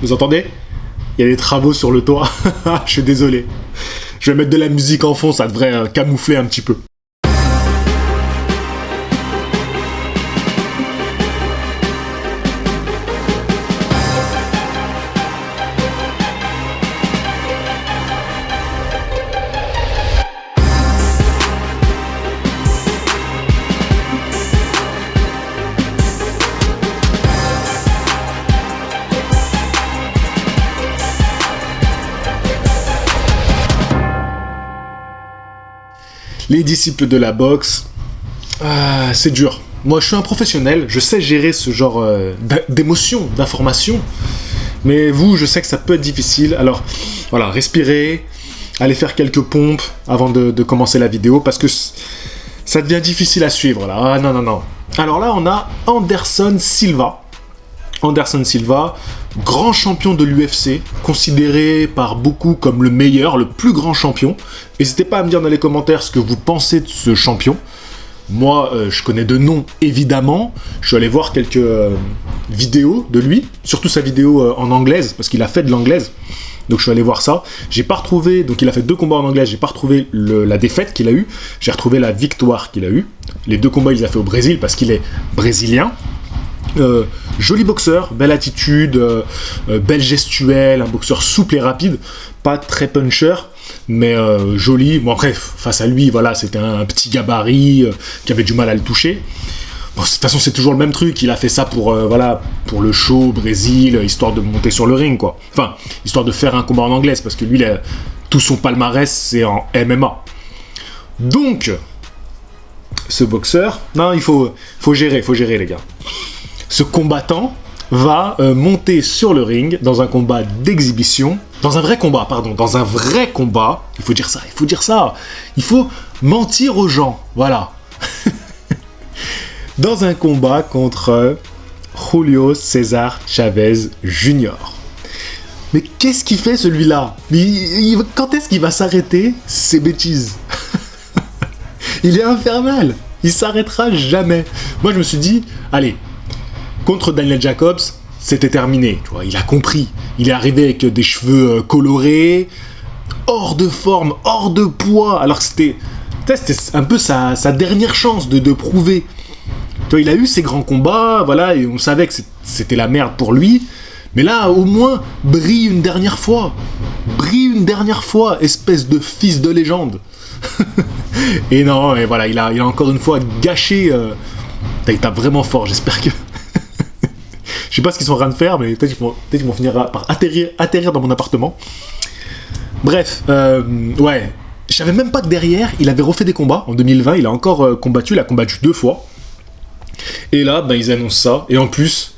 Vous entendez? Il y a des travaux sur le toit. Je suis désolé. Je vais mettre de la musique en fond, ça devrait camoufler un petit peu. Les disciples de la boxe, c'est dur. Moi, je suis un professionnel, je sais gérer ce genre d'émotions, d'informations. Mais vous, je sais que ça peut être difficile. Alors, voilà, respirez, allez faire quelques pompes avant de commencer la vidéo, parce que ça devient difficile à suivre, là. Ah, non. Alors là, on a Anderson Silva. Anderson Silva, grand champion de l'UFC, considéré par beaucoup comme le meilleur, le plus grand champion. N'hésitez pas à me dire dans les commentaires ce que vous pensez de ce champion. Moi, je connais de nom, évidemment. Je suis allé voir quelques vidéos de lui, surtout sa vidéo en anglaise, parce qu'il a fait de l'anglaise. Donc je suis allé voir ça. J'ai pas retrouvé, donc il a fait 2 combats en anglais, j'ai pas retrouvé la défaite qu'il a eue. J'ai retrouvé la victoire qu'il a eue. Les 2 combats, il les a fait au Brésil, parce qu'il est brésilien. Joli boxeur, belle attitude, belle gestuelle, un boxeur souple et rapide, pas très puncher, mais joli. Bon après, face à lui, voilà, c'était un petit gabarit qui avait du mal à le toucher. Bon, de toute façon, c'est toujours le même truc. Il a fait ça pour le show au Brésil, histoire de monter sur le ring, quoi. Enfin, histoire de faire un combat en anglaise, parce que lui, tout son palmarès, c'est en MMA. Donc, ce boxeur, non, il faut gérer, les gars. Ce combattant va monter sur le ring dans un combat d'exhibition, dans un vrai combat, il faut dire ça, il faut mentir aux gens, voilà. Dans un combat contre Julio César Chavez Jr. Mais qu'est-ce qu'il fait celui-là? Quand est-ce qu'il va s'arrêter ces bêtises? Il est infernal, il s'arrêtera jamais. Moi je me suis dit, allez, contre Daniel Jacobs, c'était terminé, tu vois, il a compris. Il est arrivé avec des cheveux colorés, hors de forme, hors de poids, alors que c'était un peu sa dernière chance de prouver. Tu vois, il a eu ses grands combats, voilà, et on savait que c'était la merde pour lui, mais là, au moins, brille une dernière fois, espèce de fils de légende. Et non, et voilà, il a encore une fois gâché, il tape vraiment fort, j'espère que... Je sais pas ce qu'ils sont en train de faire, mais peut-être qu'ils vont finir par atterrir dans mon appartement. Bref, ouais. Je savais même pas que derrière, il avait refait des combats. En 2020, il a encore combattu. Il a combattu 2 fois. Et là, ils annoncent ça. Et en plus,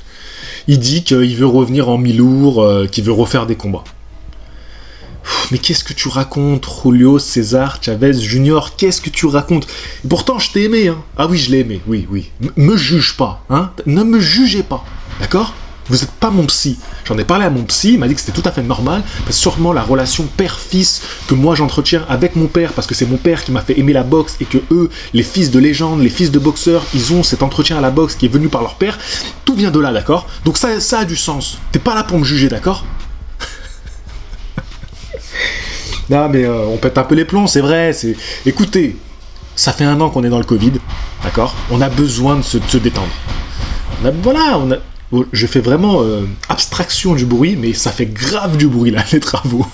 il dit qu'il veut revenir en mi-lourd, qu'il veut refaire des combats. Mais qu'est-ce que tu racontes, Julio César Chavez Jr. Qu'est-ce que tu racontes? Et pourtant, je t'ai aimé, hein. Ah oui, je l'ai aimé, oui. Me juge pas, hein. Ne me jugez pas. D'accord? Vous n'êtes pas mon psy. J'en ai parlé à mon psy, il m'a dit que c'était tout à fait normal, parce que sûrement la relation père-fils que moi j'entretiens avec mon père, parce que c'est mon père qui m'a fait aimer la boxe, et que eux, les fils de légende, les fils de boxeurs, ils ont cet entretien à la boxe qui est venu par leur père, tout vient de là, d'accord? Donc ça a du sens. T'es pas là pour me juger, d'accord? Non mais on pète un peu les plombs, c'est vrai, Écoutez, ça fait 1 an qu'on est dans le Covid, d'accord? On a besoin de se détendre. Je fais vraiment abstraction du bruit, mais ça fait grave du bruit là, les travaux.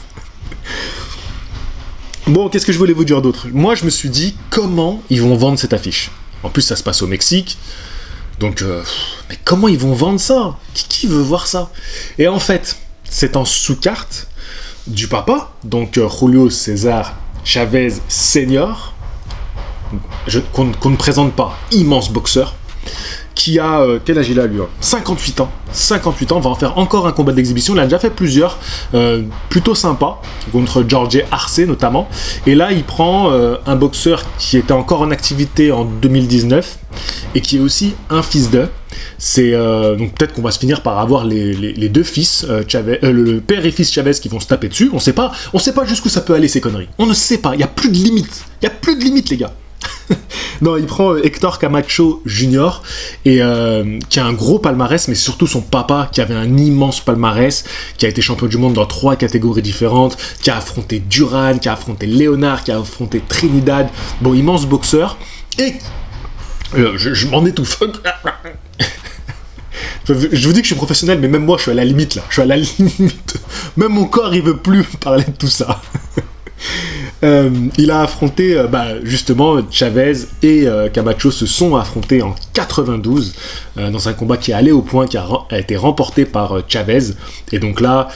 Bon, qu'est-ce que je voulais vous dire d'autre? Moi, je me suis dit, comment ils vont vendre cette affiche? En plus, ça se passe au Mexique. Donc, mais comment ils vont vendre ça? Qui veut voir ça? Et en fait, c'est en sous-carte du papa, donc Julio César Chavez Senior, qu'on ne présente pas, immense boxeur, qui a, quel âge il a lui, 58 ans, va en faire encore un combat d'exhibition, il a déjà fait plusieurs, plutôt sympa, contre George Arce notamment, et là il prend un boxeur qui était encore en activité en 2019, et qui est aussi un fils d'eux, donc peut-être qu'on va se finir par avoir les 2 fils, le père et fils Chavez qui vont se taper dessus, on sait pas jusqu'où ça peut aller ces conneries, on ne sait pas, il n'y a plus de limite les gars. Non, il prend Hector Camacho Jr. et qui a un gros palmarès, mais surtout son papa qui avait un immense palmarès, qui a été champion du monde dans 3 catégories différentes, qui a affronté Duran, qui a affronté Léonard, qui a affronté Trinidad. Bon, immense boxeur. Et je m'en étouffe. Je vous dis que je suis professionnel, mais même moi, je suis à la limite là. Je suis à la limite. Même mon corps, il veut plus parler de tout ça. Il a affronté, justement, Chavez et Camacho se sont affrontés en 92 dans un combat qui est allé au point, qui a été remporté par Chavez. Et donc là,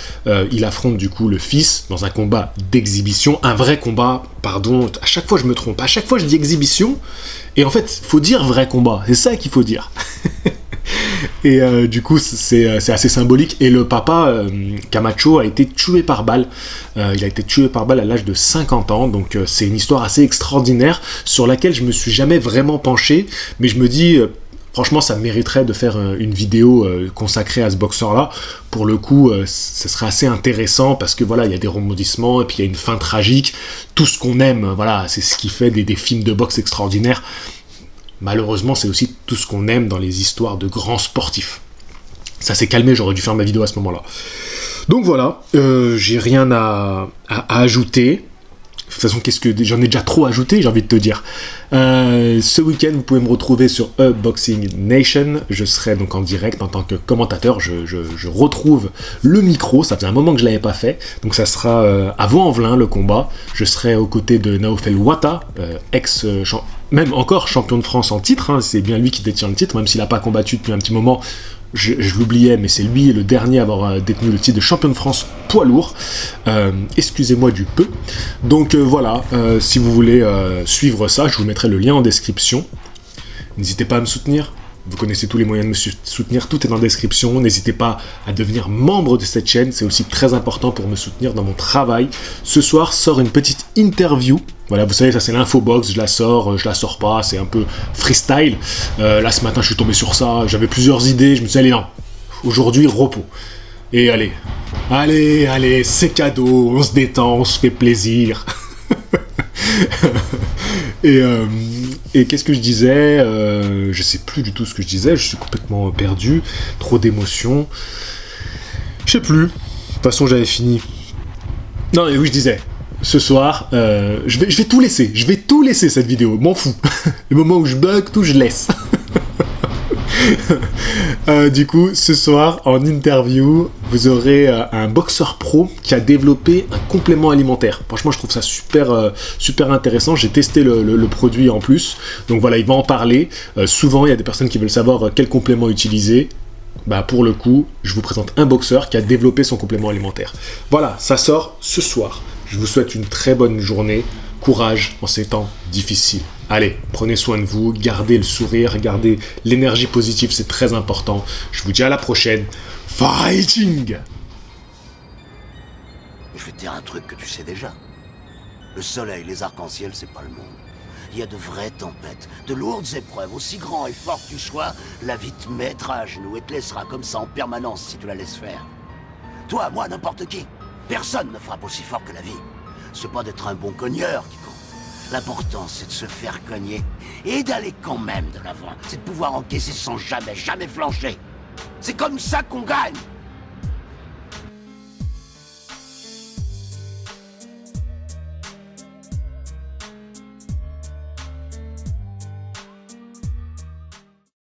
il affronte du coup le fils dans un combat d'exhibition, un vrai combat, pardon, à chaque fois je me trompe, à chaque fois je dis exhibition, et en fait, faut dire vrai combat, c'est ça qu'il faut dire. Et du coup, c'est assez symbolique. Et le papa, Camacho, a été tué par balle. Il a été tué par balle à l'âge de 50 ans. Donc, c'est une histoire assez extraordinaire sur laquelle je me suis jamais vraiment penché. Mais je me dis, franchement, ça mériterait de faire une vidéo consacrée à ce boxeur-là. Pour le coup, ce serait assez intéressant parce que voilà, il y a des rebondissements et puis il y a une fin tragique. Tout ce qu'on aime, voilà, c'est ce qui fait des films de boxe extraordinaires. Malheureusement, c'est aussi tout ce qu'on aime dans les histoires de grands sportifs. Ça s'est calmé, j'aurais dû faire ma vidéo à ce moment-là. Donc voilà, j'ai rien à ajouter. De toute façon, j'en ai déjà trop ajouté, j'ai envie de te dire. Ce week-end, vous pouvez me retrouver sur Boxing Nation. Je serai donc en direct en tant que commentateur. Je retrouve le micro. Ça faisait un moment que je ne l'avais pas fait. Donc ça sera à Vaux-en-Velin, le combat. Je serai aux côtés de Naofel Ouatta, même encore champion de France en titre. Hein. C'est bien lui qui détient le titre, même s'il n'a pas combattu depuis un petit moment. Je l'oubliais, mais c'est lui le dernier à avoir détenu le titre de champion de France poids lourd. Excusez-moi du peu. Donc voilà, si vous voulez suivre ça, je vous mettrai le lien en description. N'hésitez pas à me soutenir. Vous connaissez tous les moyens de me soutenir, tout est dans la description. N'hésitez pas à devenir membre de cette chaîne, c'est aussi très important pour me soutenir dans mon travail. Ce soir sort une petite interview. Voilà, vous savez, ça c'est l'infobox, je la sors pas, c'est un peu freestyle. Là ce matin je suis tombé sur ça, j'avais plusieurs idées, je me suis dit allez non, aujourd'hui repos. Et allez, c'est cadeau, on se détend, on se fait plaisir. Et qu'est-ce que je disais je sais plus du tout ce que je disais, je suis complètement perdu, trop d'émotions. Je sais plus, de toute façon j'avais fini. Non mais oui je disais, ce soir, je vais tout laisser cette vidéo, m'en fous. Le moment où je bug, tout je laisse. Du coup, ce soir, en interview, vous aurez un boxeur pro qui a développé un complément alimentaire. Franchement, je trouve ça super intéressant. J'ai testé le produit en plus. Donc voilà, il va en parler. Souvent, il y a des personnes qui veulent savoir quel complément utiliser. Bah pour le coup, je vous présente un boxeur qui a développé son complément alimentaire. Voilà, ça sort ce soir. Je vous souhaite une très bonne journée. Courage en ces temps difficiles. Allez, prenez soin de vous, gardez le sourire, gardez l'énergie positive, c'est très important. Je vous dis à la prochaine. Fighting! Je vais te dire un truc que tu sais déjà. Le soleil, les arcs-en-ciel, c'est pas le monde. Il y a de vraies tempêtes, de lourdes épreuves. Aussi grand et fort que tu sois, la vie te mettra à genoux et te laissera comme ça en permanence si tu la laisses faire. Toi, moi, n'importe qui. Personne ne frappe aussi fort que la vie. C'est pas d'être un bon cogneur qui compte. L'important, c'est de se faire cogner et d'aller quand même de l'avant. C'est de pouvoir encaisser sans jamais flancher. C'est comme ça qu'on gagne.